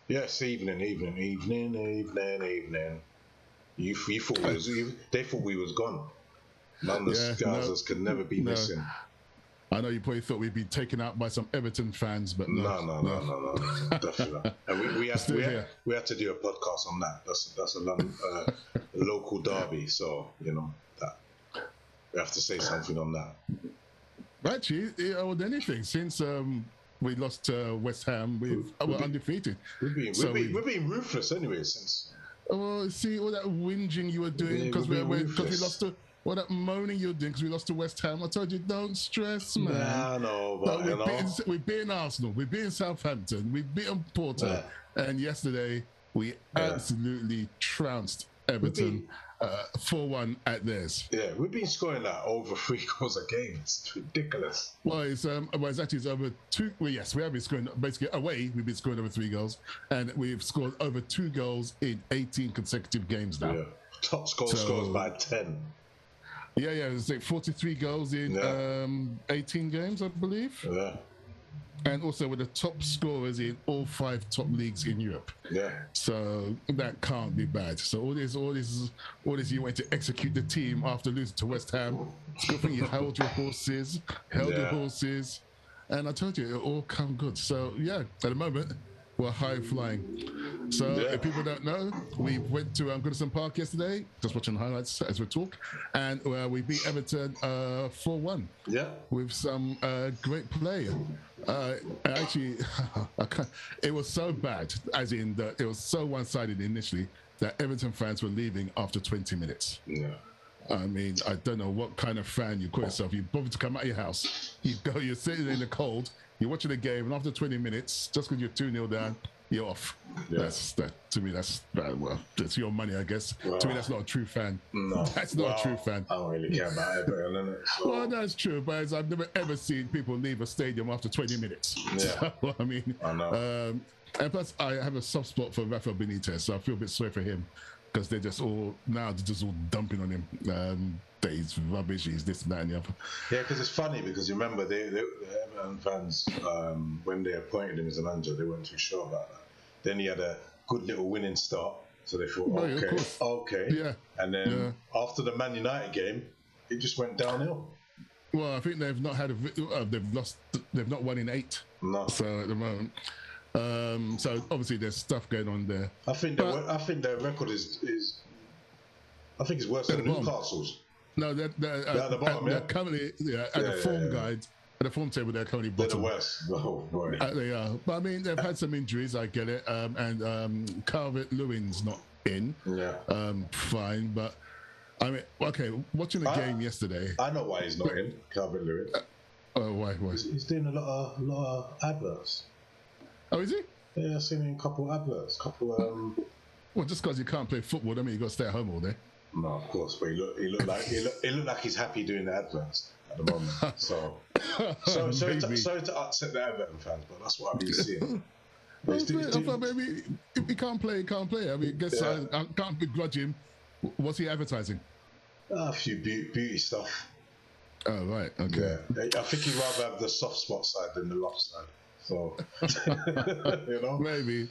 Yes, evening. You thought they thought we was gone. Man, the Yeah, no, Scousers can never be no. missing. I know you probably thought we'd be taken out by some Everton fans, but no, no. No, definitely not. And we We're had still here. we had to do a podcast on that. That's a local derby, so that we have to say something on that. Actually, with anything since we lost to West Ham, we're undefeated. We're being ruthless anyway since. Oh, see all that whinging you were doing because we lost to all that moaning you were doing because we lost to West Ham. I told you, don't stress, man. Yeah, I know, but we've beaten Arsenal, we've beaten Southampton, we've beaten Porto, and yesterday we absolutely trounced Everton 4-1 at theirs. Yeah, we've been scoring that over 3 goals a game. It's ridiculous. Well, it's over 2. Well, yes, we have been scoring basically away. We've been scoring over 3 goals, and we've scored over 2 goals in 18 consecutive games now. Yeah, top scores by 10. Yeah, it's like 43 goals in 18 games, I believe. Yeah. And also with the top scorers in all 5 top leagues in Europe. Yeah. So that can't be bad. So all this you went to execute the team after losing to West Ham. It's good thing you held your horses, and I told you it all come good. So yeah, at the moment we're high flying. So if people don't know, we went to Goodison Park yesterday, just watching highlights as we talk, and we beat Everton 4-1. Yeah. With some great play. Actually, it was so bad, as in it was so one-sided initially that Everton fans were leaving after 20 minutes. Yeah. I mean, I don't know what kind of fan you call yourself. You bother to come out of your house, you're sitting in the cold, you're watching the game, and after 20 minutes, just because you're 2-0 down, you're off. Yeah. To me, that's your money, I guess. Well, to me, that's not a true fan. No, that's not a true fan. I don't really care about Everton, innit? So. Well, that's true, but I've never ever seen people leave a stadium after 20 minutes. Yeah, so, I mean, I know. And plus, I have a soft spot for Rafa Benitez, so I feel a bit sorry for him because they're just all dumping on him. That he's rubbish, he's this, that, and the other. Yeah, because it's funny because you remember the Everton fans when they appointed him as a manager, they weren't too sure about that. Then he had a good little winning start, so they thought, okay. Yeah. And then after the Man United game, it just went downhill. Well, I think they've not had they've not won in 8. No. So at the moment. So obviously there's stuff going on there. I think their record is I think it's worse than Newcastle's. No, they're at the bottom. They're currently at the form guide. At the form table, they're currently bottom. They're the worst. Oh, boy. They are. But I mean, they've had some injuries. I get it. And Calvert-Lewin's not in. Yeah. Fine, but I mean, okay. Watching the game yesterday. I know why he's not in. Calvert-Lewin. Why? He's doing a lot of adverts. Oh, is he? Yeah, I've seen him in a couple adverts. Well, just because you can't play football, I mean, you got to stay at home all day. No, of course, but he looked like he's happy doing the adverts at the moment. So sorry to upset the Everton fans, but that's what I've been seeing. I thought maybe if he can't play, he can't play. I mean, I can't begrudge him. What's he advertising? A few beauty stuff. Oh, right, okay. Yeah. I think he'd rather have the soft spot side than the loft side. So maybe.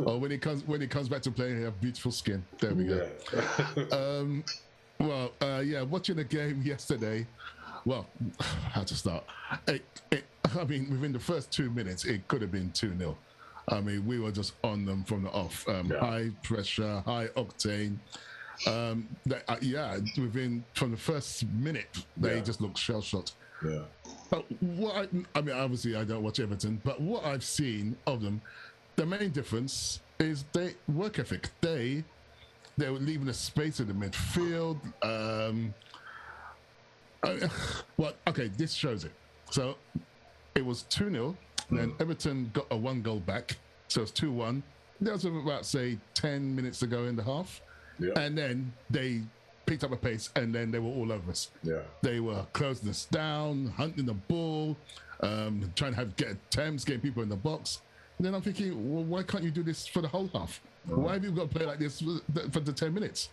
Or when he comes back to playing, he have beautiful skin. There we go. Yeah. Watching the game yesterday. Well, how to start? I mean, within the first 2 minutes, it could have been 2-0. I mean, we were just on them from the off. High pressure, high octane. From the first minute, they just looked shell shocked. Yeah. But I mean, obviously, I don't watch Everton, but what I've seen of them, the main difference is their work ethic. They were leaving a space in the midfield. This shows it. So it was 2-0, then Everton got a 1 goal back, so it's 2-1. That was about, say, 10 minutes to go in the half. Yeah. And then they picked up a pace, and then they were all over us. Yeah. They were closing us down, hunting the ball, trying to get attempts, getting people in the box. And then I'm thinking, well, why can't you do this for the whole half? Why have you got to play like this for the 10 minutes?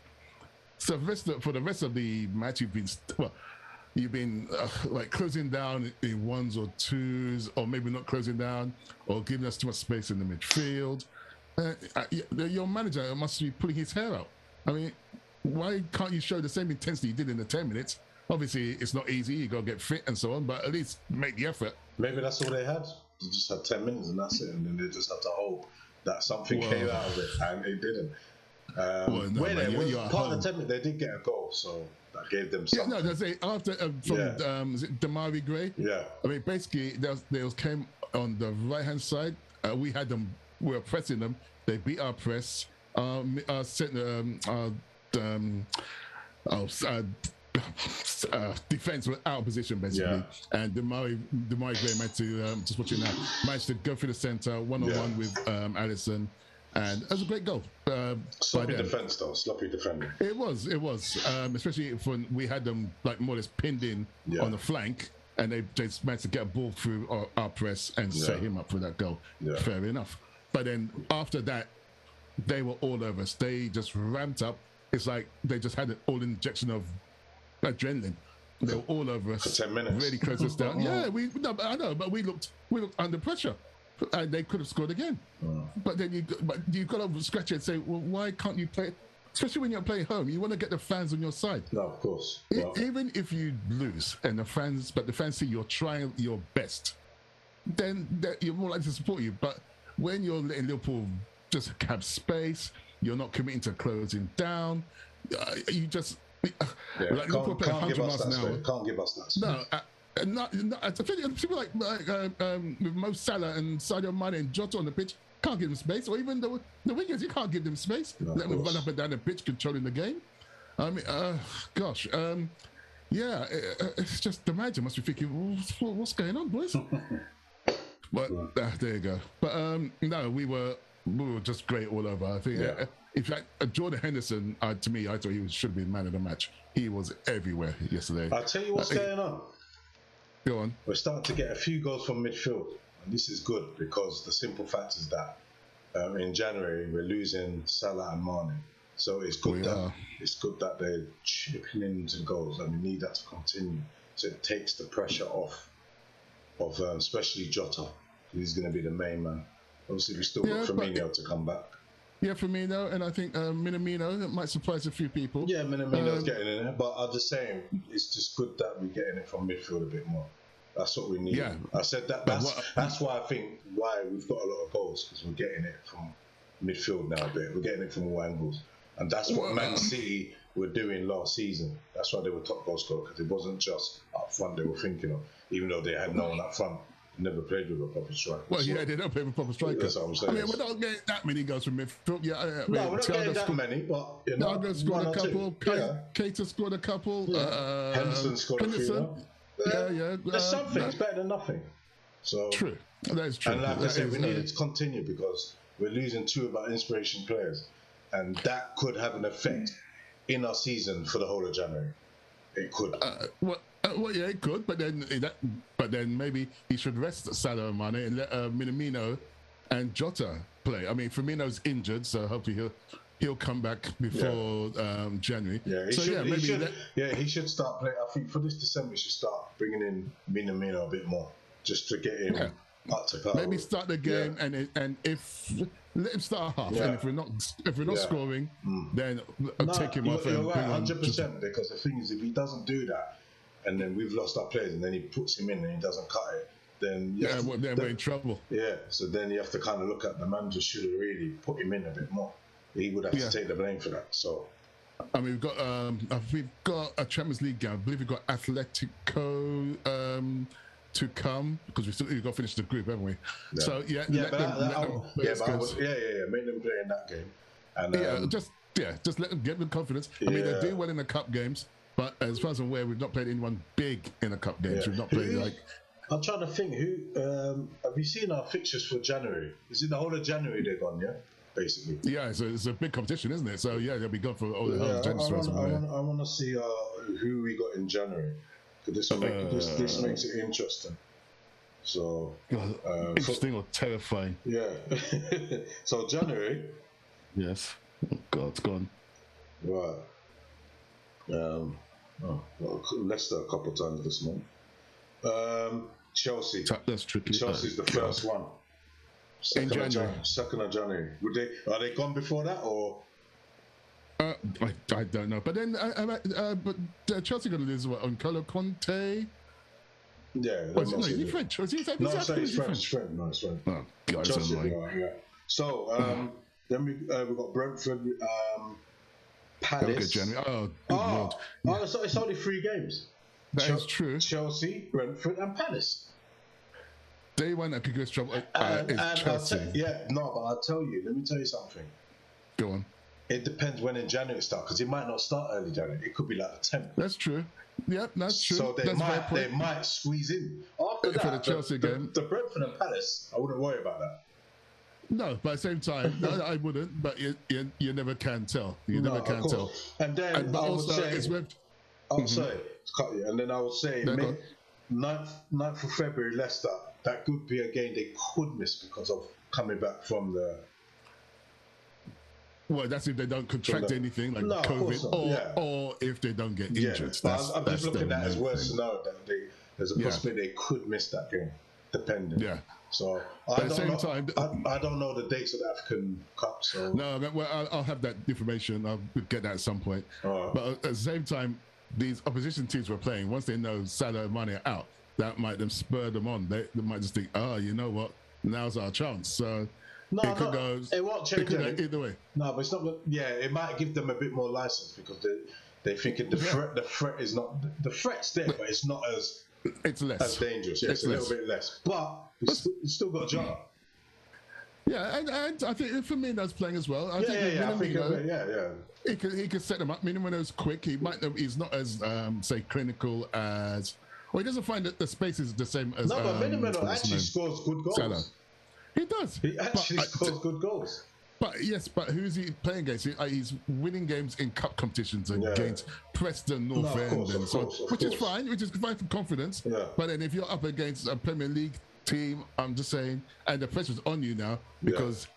So for the rest of the match, you've been you've been like closing down in ones or twos, or maybe not closing down, or giving us too much space in the midfield. Your manager must be pulling his hair out. I mean, why can't you show the same intensity you did in the 10 minutes? Obviously, it's not easy. You got to get fit and so on, but at least make the effort. Maybe that's all they had. They just had 10 minutes and that's it, and then they just had to hope that something came out of it, and it didn't. Part of the 10 minutes, they did get a goal, so that gave them something. Yeah, no, they after is it Damari Gray? Yeah. I mean, basically, they came on the right hand side. We had them. We were pressing them. They beat our press. Defense was out of position basically, and Damari Gray managed to just watching that managed to go through the center one-on-one with Alisson, and it was a great goal. Sloppy defense though, sloppy defending. It was, especially when we had them like more or less pinned in on the flank, and they just managed to get a ball through our press and set him up for that goal. Fair enough. But then after that, they were all over us. They just ramped up. It's like they just had an all-injection of adrenaline. They were all over us for 10 minutes. Really closed us down. I know, but we looked under pressure, and they could have scored again. But then you've got to scratch it and say, well, why can't you play? Especially when you're playing home, you want to get the fans on your side. No, of course. Even if you lose, and the fans see you're trying your best, then you're more likely to support you. But when you're letting Liverpool just have space, you're not committing to closing down. You just like Liverpool play 100 miles an hour. Can't give us that. No, I think people like with Mo Salah and Sadio Mane and Jota on the pitch can't give them space, or even the wingers, you can't give them space. Let them run up and down the pitch, controlling the game. I mean, it's just the manager must be thinking, what's going on, boys? But there you go. But no, we were just great all over. I think, in fact, Jordan Henderson, to me, I thought he should have been man of the match. He was everywhere yesterday. I'll tell you what's going on. Go on. We're starting to get a few goals from midfield. And this is good because the simple fact is that in January we're losing Salah and Mane. So it's good that they're chipping into goals, and we need that to continue. So it takes the pressure off of especially Jota. He's going to be the main man. Obviously, we still got Firmino to come back. Yeah, Firmino, and I think Minamino might surprise a few people. Yeah, Minamino's getting in there, but I'm just saying, it's just good that we're getting it from midfield a bit more. That's what we need. Yeah. I said that. That's why I think we've got a lot of goals, because we're getting it from midfield now a bit. We're getting it from all angles, and that's what Man City were doing last season. That's why they were top goal scorer, because it wasn't just up front they were thinking of, even though they had no one up front. Never played with a proper striker. Well, they don't play with a proper striker. That's what I'm saying. I mean, we're not getting that many goals from midfield. No, we're not getting that many, but Thiago scored a couple. Keita scored a couple. Henderson scored a few. There's something. It's better than nothing. So true. That is true. And like I said, we needed to continue because we're losing two of our inspiration players, and that could have an effect in our season for the whole of January. It could. It could, but then maybe he should rest Salah and Mane and let Minamino and Jota play. I mean, Firmino's injured, so hopefully he'll come back before January. He should start playing. I think for this December, he should start bringing in Minamino a bit more, just to get him up to par. Maybe start the game, and if let him start a half, and if we're not scoring, then take him off. You're right, 100%. Because the thing is, if he doesn't do that, and then we've lost our players, and then he puts him in and he doesn't cut it, then we're in trouble. Yeah, so then you have to kind of look at the manager should have really put him in a bit more. He would have to take the blame for that. So, I mean, we've got a Champions League game. I believe we've got Atletico to come, because we've got to finish the group, haven't we? Yeah. So make them play in that game. And just let them get the confidence. I mean, they do well in the cup games. But as far as I'm aware, we've not played anyone big in the cup games. We've not played I'm trying to think. Have you seen our fixtures for January? Is it the whole of January they're gone? Yeah, basically. Yeah, it's a big competition, isn't it? So they'll be gone for all the whole of January. I want to see who we got in January. This makes it interesting. So interesting or terrifying? Yeah. So January. Yes. Oh God, it's gone. Right. Oh, well, Leicester a couple of times this month. Chelsea. That's tricky. Chelsea's the first one. In January. 2nd of January. Are they gone before that or? I don't know. But then, Chelsea going to lose what, on N'Golo Conte? Yeah. Is he French? Is he French. No, it's French. Oh, God, Chelsea, yeah. So, then we got Brentford, Palace. Oh, good Lord. So it's only 3 games. That is true. Chelsea, Brentford, and Palace. Day one at Goodison trouble is Chelsea. But I'll tell you. Let me tell you something. Go on. It depends when in January it starts, because it might not start early January. It could be like the 10th. That's true. Yep, that's true. So they might squeeze in. After that, for the Chelsea game. The Brentford and Palace, I wouldn't worry about that. No, but at the same time, I wouldn't. But you never can tell. You never can tell. And then I would say, and then I would say, 9th of February, Leicester. That could be a game they could miss because of coming back from the. Well, that's if they don't contract anything like COVID, or if they don't get injured. I'm just looking at it as worse scenario that there's a possibility they could miss that game, depending. Yeah. So I don't know the dates of the African Cup. So no, well, I'll have that information. I'll get that at some point. But at the same time, these opposition teams were playing. Once they know Salah and Mane are out, that might then spur them on. They might just think, you know what, now's our chance. So it won't change either way. No, but it's not. Yeah, it might give them a bit more license because they thinking the threat is not the threat's there, but it's not as as dangerous. Yeah, it's a little bit less, but it's still got a job. Yeah, and I think Firmino's playing as well. I think he could set them up. Firmino's quick. He's not as say clinical as. Well, he doesn't find that the space is the same as. No, but Firmino actually scores good goals. Salah. He does. He actually scores good goals. But who's he playing against? He's winning games in cup competitions against Preston, North End, and so on, which is fine for confidence. Yeah. But then if you're up against a Premier League team, I'm just saying, and the pressure's on you now because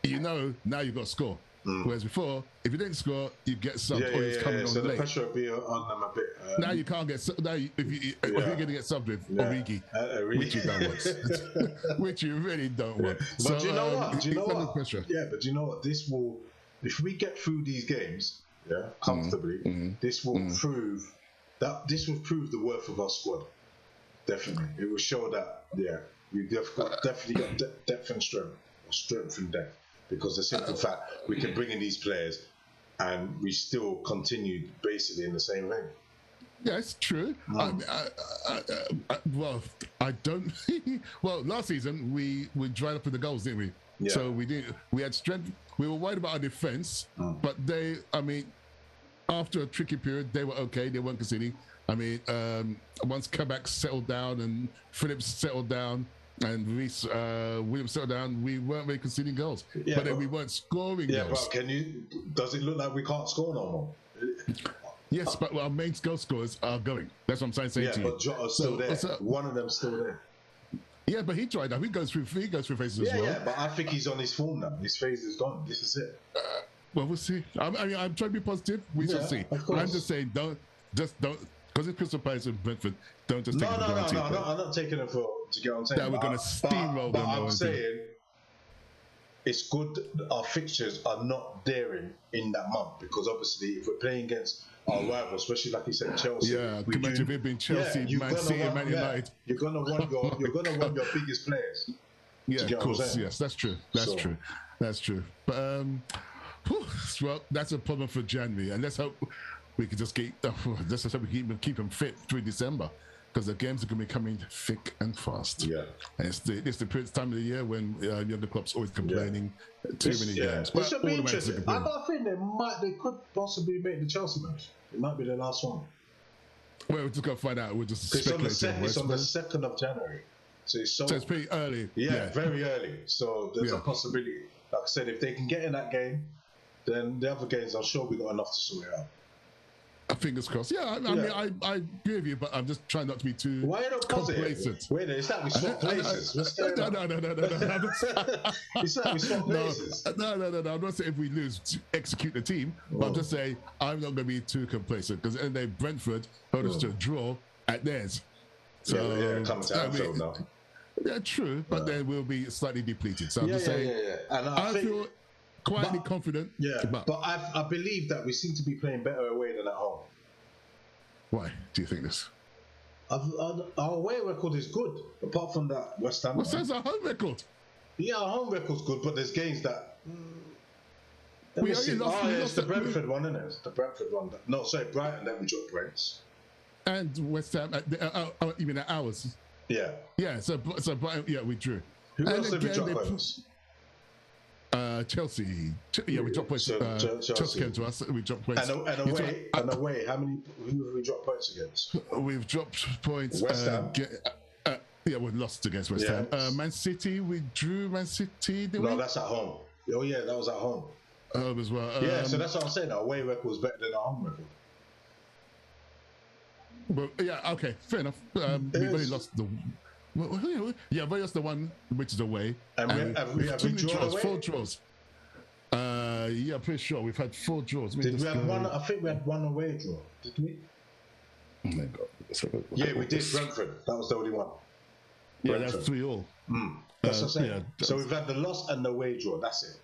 now you've got to score. Whereas before, if you didn't score, you get subbed or it's coming on so late. The pressure will be on them a bit. Now you can't get subbed. If you're going to get subbed with Origi, which you don't want, which you really don't want. But do you know what? Yeah, but do you know what? This will, if we get through these games, comfortably, this will prove the worth of our squad. Definitely, it will show that we've definitely got depth and strength, or strength and depth. Because the simple fact we can bring in these players and we still continue basically in the same vein. Yeah, it's true. I don't. Well, last season we dried up with the goals, didn't we? Yeah. So we had strength. We were worried about our defense, but after a tricky period, they were okay. They weren't conceding. Once Kabak settled down and Phillips settled down. And Williams settled down. We weren't really conceding goals, but then we weren't scoring goals. But does it look like we can't score no more? Yes, but our main goal scorers are going. That's what I'm saying to you. Yeah, but Jota's still there. One of them's still there. Yeah, but he tried that. He goes through phases as well. Yeah, but I think he's on his form now. His phase is gone. This is it. Well, we'll see. I'm trying to be positive. We shall see. I'm just saying, don't. Because it's Crystal Palace and Brentford, don't just take it for granted. No, I'm not taking it for. Do you get what I'm saying? That we're going to steamroll them. But I'm saying it's good our fixtures are not daring in that month because obviously if we're playing against our rivals, especially like you said, Chelsea. Yeah, imagine if it being Chelsea, Man City, and Man United. You're gonna want your biggest players. Yeah, of course. Yes, that's true. That's true. But well, that's a problem for January, and let's hope we can just keep them fit through December, because the games are going to be coming thick and fast. Yeah, and it's the time of the year when the other clubs always complaining too many games. It should be interesting. I think they could possibly make the Chelsea match. It might be the last one. Well, we're just going to find out. We're just speculating. It's on the 2nd of January, so it's pretty early. Yeah, very early. So there's a possibility. Like I said, if they can get in that game, then the other games, I'm sure we got enough to sort it out. Fingers crossed. Yeah, I mean, I agree with you, but I'm just trying not to be too Why are you not complacent. Wait, it's like we swap places. What's going on? No. It's like we swap places. No. I'm not saying if we lose, to execute the team. But I'm just saying I'm not going to be too complacent because then Brentford held us to a draw at theirs. So come to Anfield now. Yeah, true, but then we'll be slightly depleted. So I'm just saying, And I feel quietly confident. Yeah, but I believe that we seem to be playing better away than at home. Why do you think this? Our away record is good, apart from that West Ham. What says our home record? Yeah, our home record's good, but there's games that. We only lost. It's the Brentford one, isn't it? It's the Brentford one. No, sorry, Brighton. Then we dropped Brents. And West Ham. You mean at ours? Yeah. Yeah. So Brighton. Yeah, we drew. Who else did we drop points? Chelsea. Yeah, we dropped points. Chelsea came to us. We dropped points. And away. Who have we dropped points against? We've dropped points. West Ham. Yeah, we lost against West Ham. Man City, we drew Man City, didn't we? No, that's at home. Oh, yeah, that was at home. As well. Yeah, so that's what I'm saying. Our away record is better than our home record. But, yeah, okay, fair enough. We've only lost the... Yeah, we lost the one, which is away. And we have draws, 4 draws. Yeah, I'm pretty sure we've had 4 draws. Did we have one? I think we had one away draw. Did we? Oh my God. Yeah, we did. Brentford. That was the only one. Yeah, that's 3-3. That's what I'm saying. So we've had the loss and the away draw. That's it.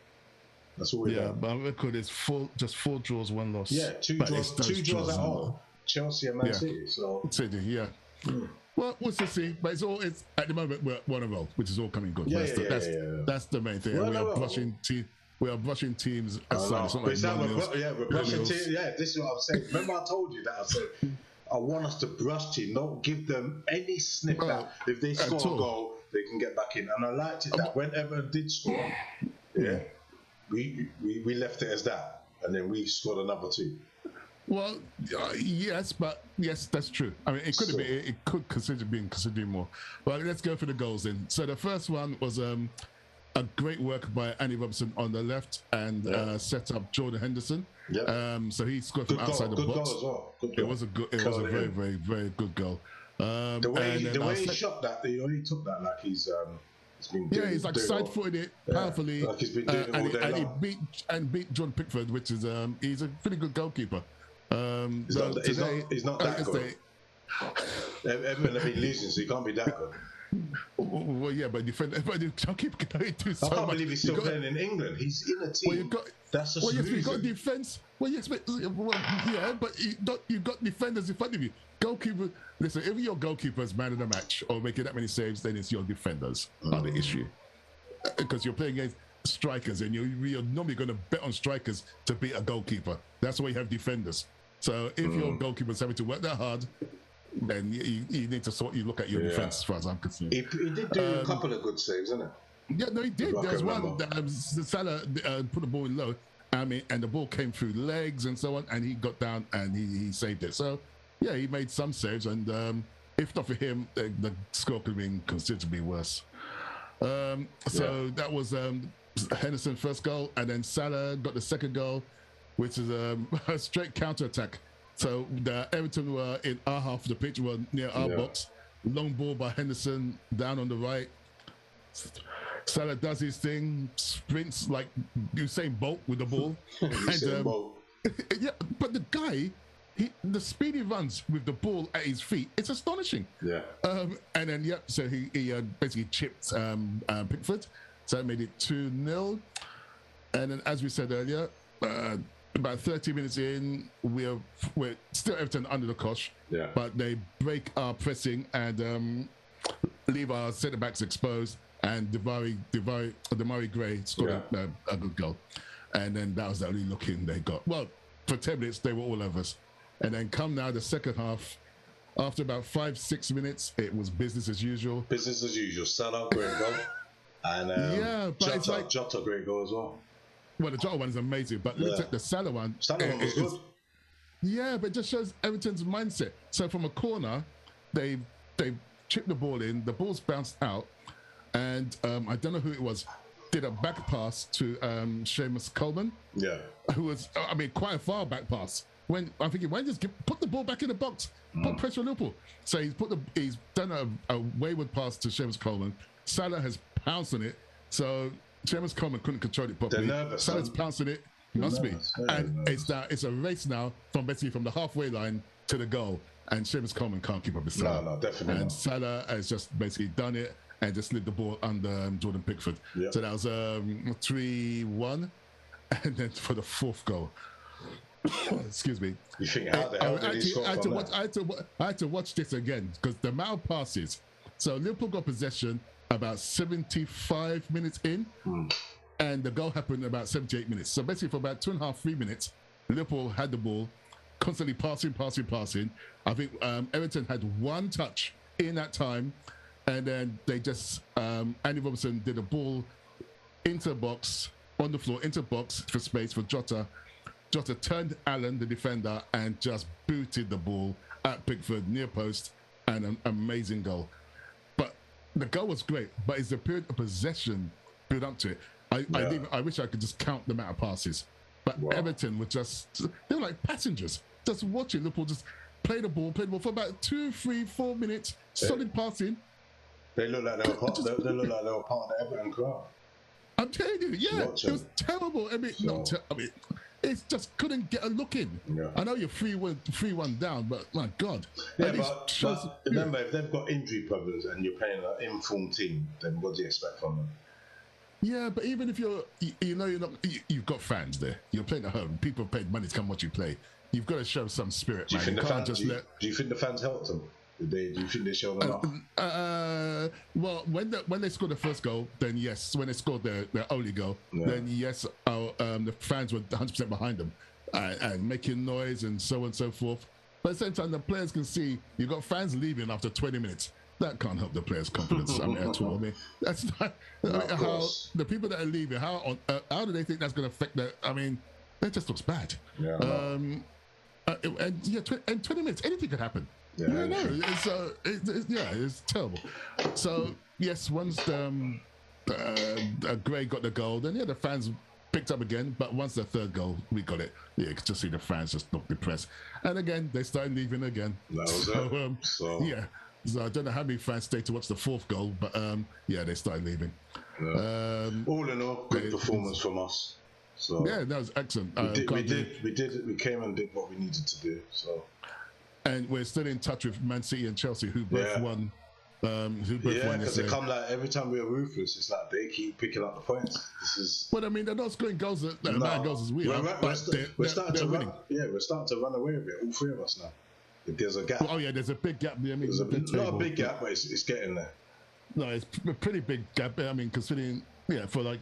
That's all we've done. But our record is just 4 draws, 1 loss. Yeah, two draws at home. Chelsea and Man City. So City, yeah. Well, we'll see. But it's at the moment we're one of all, which is all coming good. That's the main thing. We are brushing teams aside. We're brushing teams. Yeah, this is what I'm saying. Remember I told you that I said I want us to brush teams, not give them any sniff that if they score a goal, they can get back in. And I liked it that when Everton did score, we left it as that, and then we scored another 2. Well, yes, that's true. I mean, it could consider being considered more. But let's go for the goals then. So the first one was a great work by Andy Robertson on the left and set up Jordan Henderson. Yep. So he scored from outside the box. Good goal as well. It was a very, very, very good goal. The way he shot that, he only took that like he's been doing, he's like side-footed it powerfully. Like he's been doing it all day long. He beat John Pickford, which is he's a pretty good goalkeeper. He's not that good. Everyone have been losing, so he can't be that good. Well, yeah, but the goalkeeper can only do so much. I can't believe he's still playing in England. He's in a team. That's just yes, you've got defense. Well, yes, but you've got defenders in front of you. Goalkeeper. Listen, if your goalkeeper's man of the match or making that many saves, then it's your defenders are the issue. Because you're playing against strikers, and you're normally going to bet on strikers to beat a goalkeeper. That's why you have defenders. So if your goalkeeper's having to work that hard, then you need to look at your defense, as far as I'm concerned. He did do a couple of good saves, didn't he? Yeah, no, he did. There's one. Salah put the ball in low, and the ball came through legs and so on, and he got down and he saved it. So, yeah, he made some saves, and if not for him, the score could have been considerably worse. That was Henderson's first goal, and then Salah got the second goal, which is a straight counter-attack. So the Everton were in our half of the pitch, were near our box. Long ball by Henderson, down on the right. Salah does his thing, sprints like Usain Bolt with the ball. Yeah, but the guy, the speed he runs with the ball at his feet, it's astonishing. Yeah. And then, so he basically chipped Pickford. So that made it 2-0. And then, as we said earlier, about 30 minutes in, we're still Everton under the cosh, but they break our pressing and leave our centre-backs exposed, and Demarai Gray scored a good goal. And then that was the only look in they got. Well, for 10 minutes, they were all over us. And then come now the second half, after about 5-6 minutes, it was business as usual. Business as usual. Salah, great goal. And but it's like Jota, great goal as well. Well, the Jota one is amazing, but look at the Salah one. Salah one was good. Yeah, but it just shows Everton's mindset. So from a corner, they chipped the ball in, the ball's bounced out, and I don't know who it was, did a back pass to Seamus Coleman. Yeah. Who was, quite a far back pass. when I'm thinking, why just put the ball back in the box, put pressure on Liverpool. So he's done a wayward pass to Seamus Coleman. Salah has pounced on it, so Seamus Coleman couldn't control it properly. Salah's pounced on it, must be, and it's a race now from the halfway line to the goal, and Seamus Coleman can't keep up with Salah. No, definitely and not. Salah has just basically done it and just slid the ball under Jordan Pickford. Yep. So that was 3-1, and then for the fourth goal. Excuse me. You think how the hell did he score from that? I had to watch this again because the amount of passes. So Liverpool got possession about 75 minutes in, and the goal happened about 78 minutes. So basically for about 2.5, 3 minutes, Liverpool had the ball, constantly passing. I think Everton had one touch in that time, and then they just, Andy Robertson did a ball into the box, on the floor, into the box for space for Jota. Jota turned Allen, the defender, and just booted the ball at Pickford, near post, and an amazing goal. But the goal was great, but it's the period of possession built up to it. I wish I could just count the amount of passes. But Everton were they were like passengers, just watching Liverpool just play the ball for about 2, 3, 4 minutes, solid passing. They look like they were part of the Everton crowd. I'm telling you, it was terrible. It just couldn't get a look in. Yeah. I know you're 3-1 down, but my God. Yeah, but remember, if they've got injury problems and you're playing an informed team, then what do you expect from them? Yeah, but even if you've got fans there. You're playing at home. People have paid money to come watch you play. You've got to show some spirit, man. Do you think the fans helped them? Do you think they showed them off? Well, when they scored the first goal, then yes. When they scored their only goal, then yes, the fans were 100% behind them and making noise and so on and so forth. But at the same time, the players can see you've got fans leaving after 20 minutes. That can't help the players' confidence at all. That's not how the people that are leaving. How do they think that's going to affect their? That just looks bad. Yeah. And 20 minutes, anything could happen. Yeah, it's terrible. So yes, once Gray got the goal, then the fans picked up again. But once the third goal, we got it. Yeah, you could just see the fans just look depressed. And again, they started leaving again. That was it. So I don't know how many fans stayed to watch the fourth goal, but they started leaving. Yeah. All in all, good performance from us. So that was excellent. We came and did what we needed to do. So. And we're still in touch with Man City and Chelsea, who both won. Because they come like every time we're ruthless, it's like they keep picking up the points. They're not scoring goals goals as we are. We're starting to run. Yeah, we're starting to run away with it. All three of us now. If there's a gap. There's a big gap. There's not a big gap, but it's getting there. No, it's a pretty big gap. Considering for like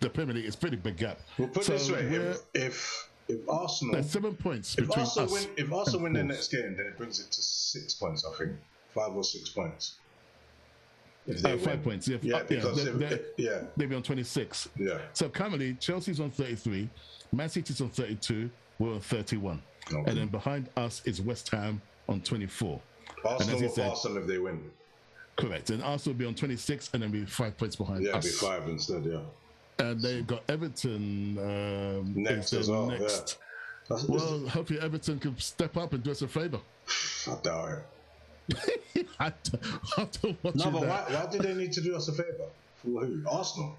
the Premier League, it's a pretty big gap. We'll put it this way: if Arsenal, there's 7 points between us. If Arsenal win their next game, then it brings it to 6 points. I think 5 or 6 points. If they 5 points. They'd be on 26. Yeah. So currently, Chelsea's on 33, Man City's on 32. We're on 31, and then behind us is West Ham on 24. Arsenal will pass them if they win. Correct, and Arsenal will be on 26, and then be 5 points behind us. Yeah, be 5 instead. Yeah. And they've got Everton next as well. Next. Yeah. Well, hopefully Everton can step up and do us a favour. I doubt it. After watching why did they need to do us a favour? For who? Arsenal?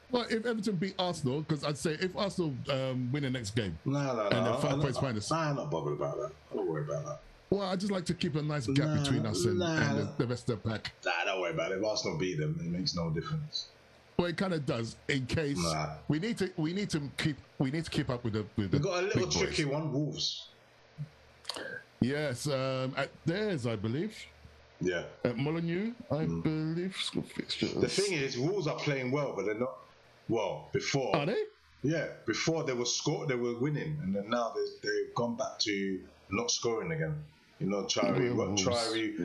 Well, if Everton beat Arsenal, because I'd say if Arsenal win the next game, no, and they're 5 points behind us. I'm not bothered about that. Don't worry about that. Well, I just like to keep a nice gap between us and the rest of the pack. Don't worry about it. If Arsenal beat them, it makes no difference. Well, it kind of does. In case we need to keep up with the. We've got a little tricky one, Wolves. Yes, at theirs, I believe. Yeah. At Molineux, I believe. The thing is, Wolves are playing well, but they're not. Well, before. Are they? Yeah, before they were winning, and then now they've gone back to not scoring again. Traoré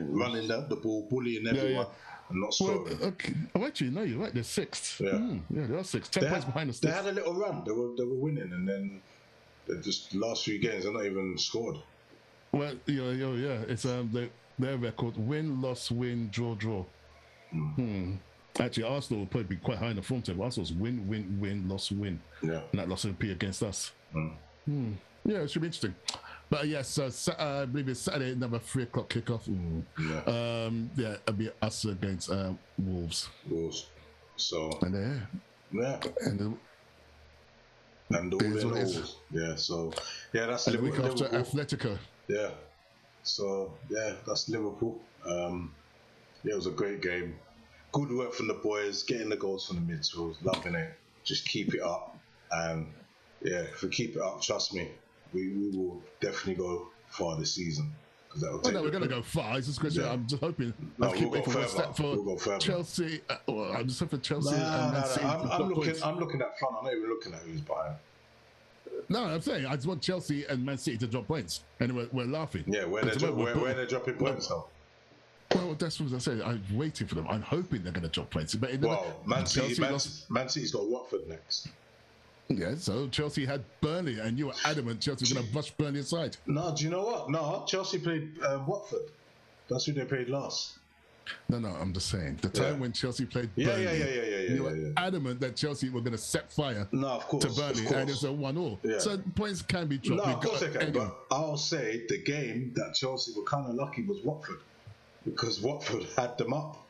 running the ball, bullying everyone. And not scoring. Well, okay. Actually, no, you're right. They're 6th. Yeah, they are 6th. 10 points behind us. They had a little run. They were winning, and then just last few games they're not even scored. Well, it's their record: win, loss, win, draw. Actually, Arsenal will probably be quite high in the form table. Arsenal's win, loss, win. Yeah, and that loss will be against us. Yeah, it should be interesting. But yes, I believe it's Saturday, another 3 o'clock kickoff. Yeah, it'll be us against Wolves. So and and all in all. Yeah, so that's and Liverpool. The week after Atletico. Yeah. So that's Liverpool. It was a great game. Good work from the boys, getting the goals from the midfield, loving it. Just keep it up, and if we keep it up, trust me, we will definitely go far this season. We're going to go far. It's just question. I'm just hoping. No, we'll go further. Chelsea. I'm just hoping for Chelsea. I'm looking at front. I'm not even looking at who's behind. No, I'm saying I just want Chelsea and Man City to drop points, and we're laughing. Yeah, where they're dropping points now. Well, that's what I said. I'm waiting for them. I'm hoping they're going to drop points. But Man City's got Watford next. Yeah, so Chelsea had Burnley, and you were adamant Chelsea was going to brush Burnley aside. No, do you know what? No, Chelsea played Watford. That's who they played last. No, I'm just saying. The time when Chelsea played Burnley, you were adamant that Chelsea were going to set fire to Burnley, and it's a 1-1. Yeah. So points can be dropped. No, of course they can. But I'll say the game that Chelsea were kind of lucky was Watford, because Watford had them up.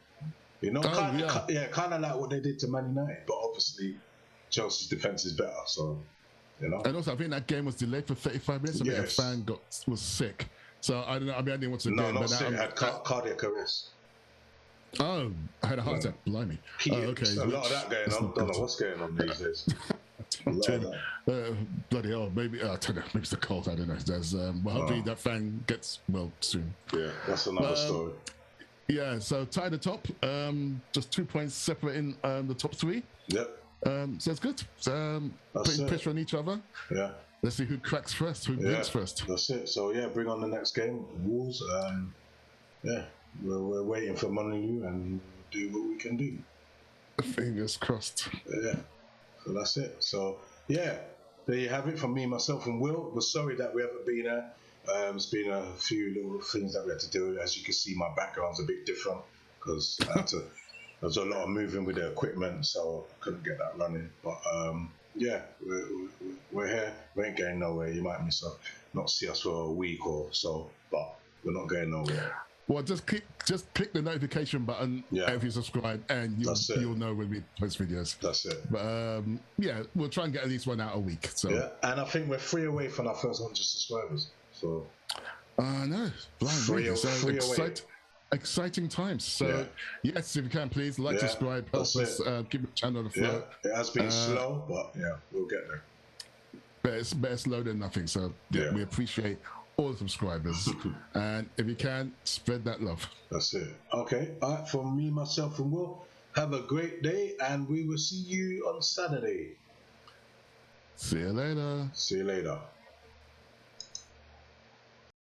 You know, kind of like what they did to Man United. But obviously, Chelsea's defense is better, so you know. And also, I think that game was delayed for 35 minutes. I think a fan was sick. So I don't know. I mean, I didn't watch the game. No, not sick. Had cardiac arrest. Oh, I had a heart attack. Blimey. Okay. A lot of that going on. Don't know what's going on these days. Bloody hell. Maybe I don't know. Maybe it's the cold. I don't know. There's hopefully that fan gets well soon. Yeah, that's another story. Yeah. So tie the top. Just 2 points separating the top three. Yep. So it's good. Putting pressure on each other. Yeah. Let's see who cracks first, who blinks first. That's it. So bring on the next game, Wolves. We're waiting for Manu and do what we can do. Fingers crossed. Yeah. So that's it. So there you have it from me, myself, and Will. We're sorry that we haven't been there. It's been a few little things that we had to do. As you can see, my background's a bit different because there's a lot of moving with the equipment, so I couldn't get that running. But we're here. We ain't going nowhere. You might not see us for a week or so, but we're not going nowhere. Well, just click the notification button if you subscribe, and you'll know when we post videos. That's it. But we'll try and get at least one out a week. So and I think we're 3 away from our first 100 subscribers. So no, three away. Exciting times. So yes, if you can, please subscribe, help us keep the channel afloat. It has been slow, but we'll get there. Better slow than nothing. So we appreciate all the subscribers, and if you can, spread that love. That's it. Okay. All right. From me, myself, and Will, have a great day, and we will see you on Saturday. See you later. See you later.